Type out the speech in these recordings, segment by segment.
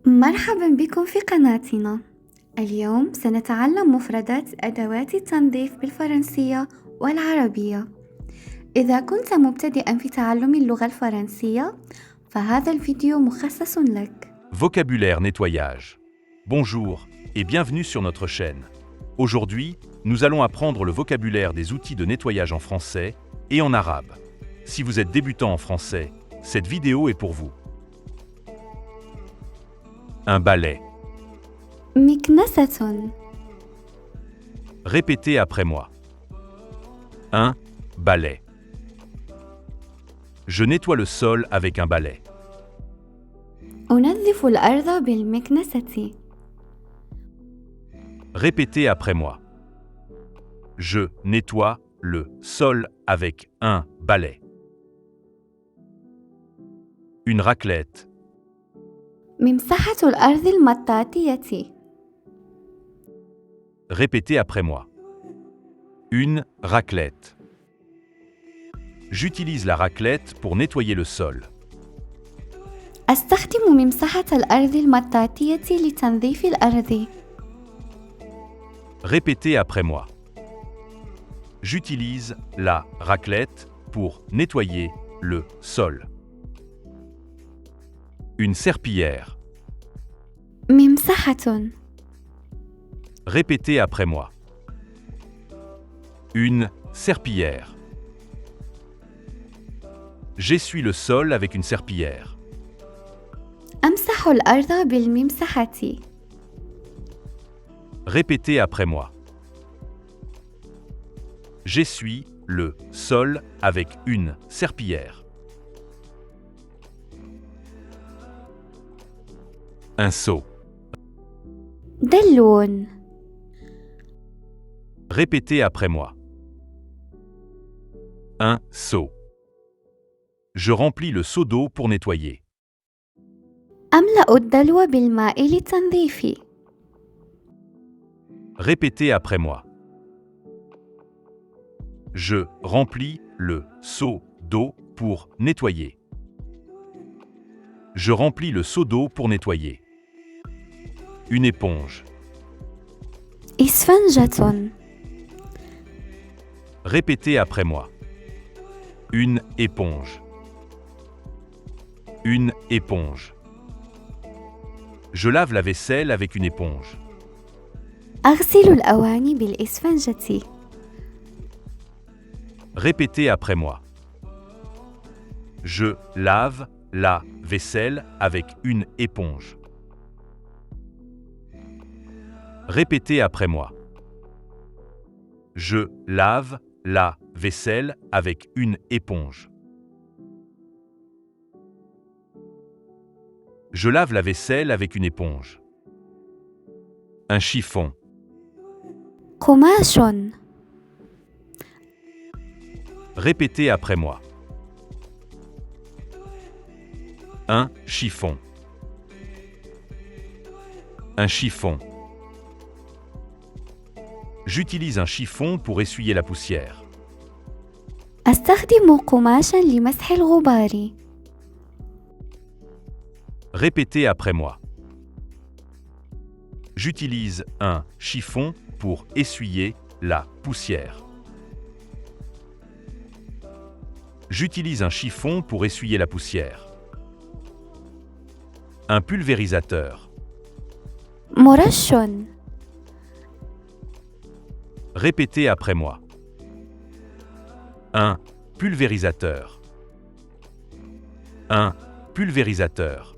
مرحبا بكم في قناتنا. اليوم سنتعلم مفردات أدوات التنظيف بالفرنسية والعربية. إذا كنت مبتدئا في تعلم اللغة الفرنسية فهذا الفيديو مخصص لك. Vocabulaire nettoyage. Bonjour et bienvenue sur notre chaîne. Aujourd'hui, nous allons apprendre le vocabulaire des outils de nettoyage en français et en arabe. Si vous êtes débutant en français, cette vidéo est pour vous. Un balai. مكنسة. Répétez après moi. Un balai. Je nettoie le sol avec un balai. أنظف الأرض بالمكنسة. Répétez après moi. Je nettoie le sol avec un balai. Une raclette. ممسحة الأرض المطاطية. Répétez après moi. Une raclette. J'utilise la raclette pour nettoyer le sol. أستخدم ممسحة الأرض المطاطية لتنظيف الأرض. Répétez après moi. J'utilise la raclette pour nettoyer le sol. Une serpillière. ممسحة. Répétez après moi. Une serpillière. J'essuie le sol avec une serpillière. أمسح الأرض بالممسحة. Répétez après moi. J'essuie le sol avec une serpillière. Un seau. دلون. Répétez après moi. Un seau. Je remplis le seau d'eau pour nettoyer. أملأ الدلو بالماء للتنظيف. Répétez après moi. Je remplis le seau d'eau pour nettoyer. Je remplis le seau d'eau pour nettoyer. Une éponge. إسفنجة. Répétez après moi. Une éponge. Une éponge. Je lave la vaisselle avec une éponge. أغسل الأواني بالإسفنجة. Répétez après moi. Je lave la vaisselle avec une éponge. Répétez après moi. Je lave la vaisselle avec une éponge. Je lave la vaisselle avec une éponge. Un chiffon. قماش. Répétez après moi. Un chiffon. Un chiffon. J'utilise un chiffon pour essuyer la poussière. أستخدم قماشا لمسح الغبار. Répétez après moi. J'utilise un chiffon pour essuyer la poussière. J'utilise un chiffon pour essuyer la poussière. Un pulvérisateur. مرش. Répétez après moi. Un pulvérisateur. Un pulvérisateur.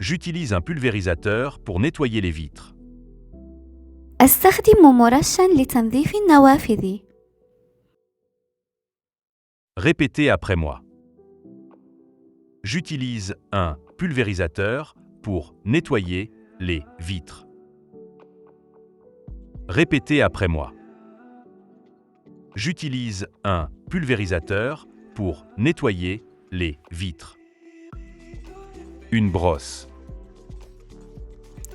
J'utilise un pulvérisateur pour nettoyer les vitres. أستخدم مرشا لتنظيف النوافذ. Répétez après moi. J'utilise un pulvérisateur pour nettoyer les vitres. Répétez après moi. J'utilise un pulvérisateur pour nettoyer les vitres. Une brosse.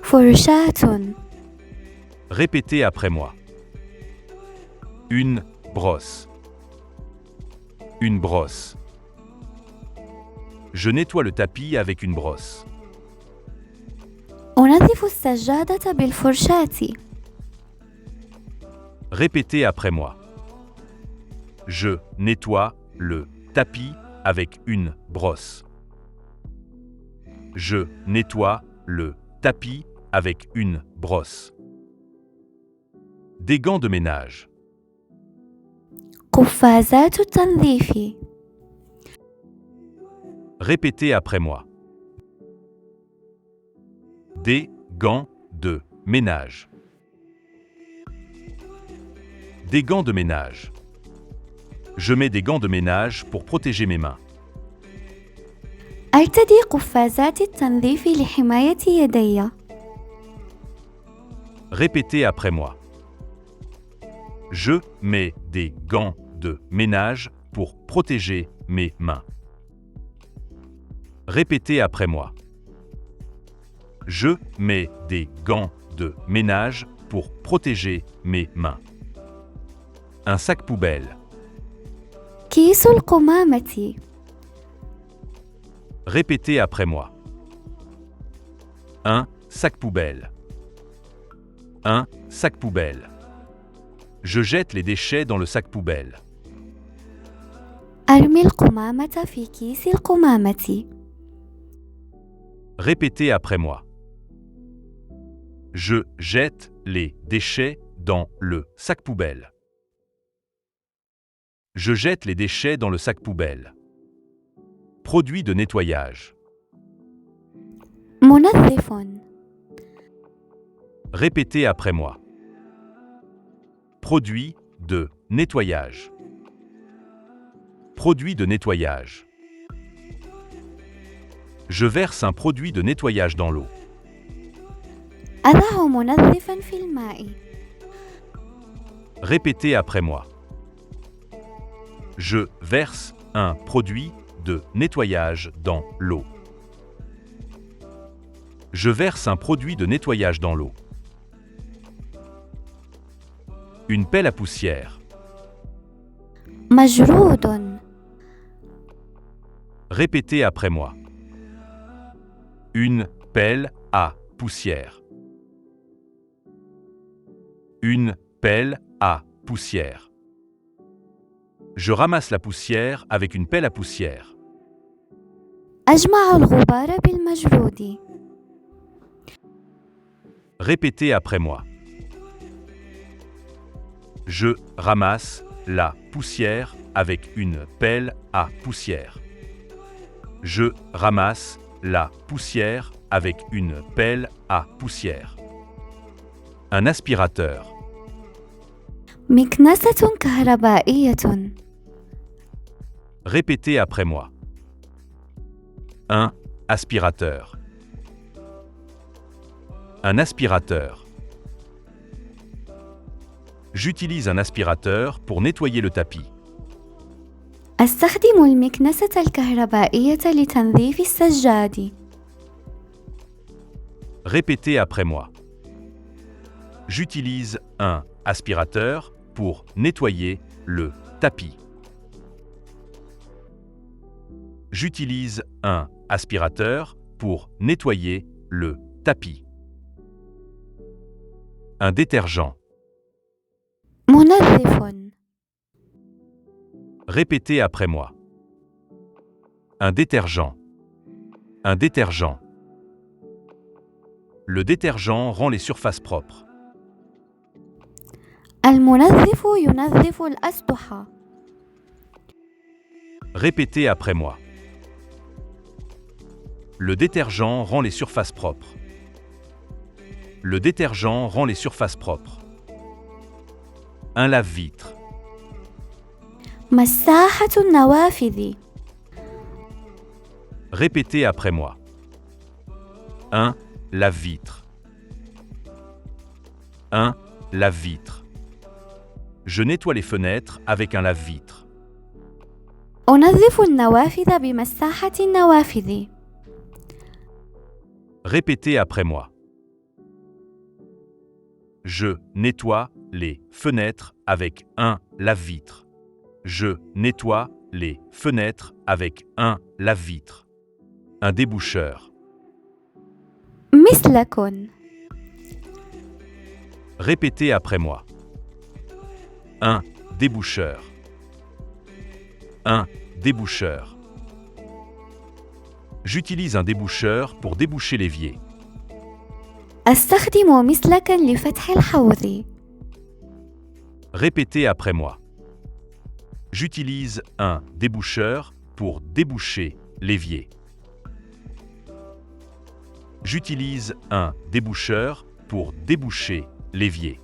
فرشاة. Répétez après moi. Une brosse. Une brosse. Je nettoie le tapis avec une brosse. أنظف السجادة بالفرشاة. Répétez après moi. Je nettoie le tapis avec une brosse. Je nettoie le tapis avec une brosse. Des gants de ménage. قفازات التنظيف. Répétez après moi. Des gants de ménage. Des gants de ménage. Je mets des gants de ménage pour protéger mes mains. أرتدي قفازات التنظيف لحماية يدي. Répétez après moi. Je mets des gants de ménage pour protéger mes mains. Répétez après moi. Je mets des gants de ménage pour protéger mes mains. Un sac poubelle. كيس القمامة. Répétez après moi. Un sac poubelle. Un sac poubelle. Je jette les déchets dans le sac poubelle. أرمي القمامة في كيس القمامة. Répétez après moi. Je jette les déchets dans le sac poubelle. Je jette les déchets dans le sac poubelle. Produit de nettoyage. منظف. Répétez après moi. Produit de nettoyage. Produit de nettoyage. Je verse un produit de nettoyage dans l'eau. أضع منظفا في الماء. Répétez après moi. Je verse un produit de nettoyage dans l'eau. Je verse un produit de nettoyage dans l'eau. Une pelle à poussière. مجرود. Répétez après moi. Une pelle à poussière. Une pelle à poussière. Je ramasse la poussière avec une pelle à poussière. أجمع الغبار بالمجرود. Répétez après moi. Je ramasse la poussière avec une pelle à poussière. Je ramasse la poussière avec une pelle à poussière. Un aspirateur. مكنسة كهربائية. Répétez après moi. Un aspirateur. Un aspirateur. J'utilise un aspirateur pour nettoyer le tapis. أستخدم المكنسة الكهربائية لتنظيف السجاد. Répétez après moi. J'utilise un aspirateur pour nettoyer le tapis. J'utilise un aspirateur pour nettoyer le tapis. Un détergent. منظف. Répétez après moi. Un détergent. Un détergent. Le détergent rend les surfaces propres. المنظف ينظف الأسطح. Répétez après moi. Le détergent rend les surfaces propres. Le détergent rend les surfaces propres. Un lave-vitre. مساحة النوافذ. Répétez après moi. Un lave-vitre. Un lave-vitre. Je nettoie les fenêtres avec un lave-vitre. أنظف النوافذ بمساحة النوافذ. Répétez après moi. Je nettoie les fenêtres avec un lave-vitre. Je nettoie les fenêtres avec un lave-vitre. un déboucheur. مثلكن. Répétez après moi. Un déboucheur. Un déboucheur. J'utilise un déboucheur pour déboucher l'évier. أستخدم مسلكا لفتح الحوض. Répétez après moi. J'utilise un déboucheur pour déboucher l'évier. J'utilise un déboucheur pour déboucher l'évier.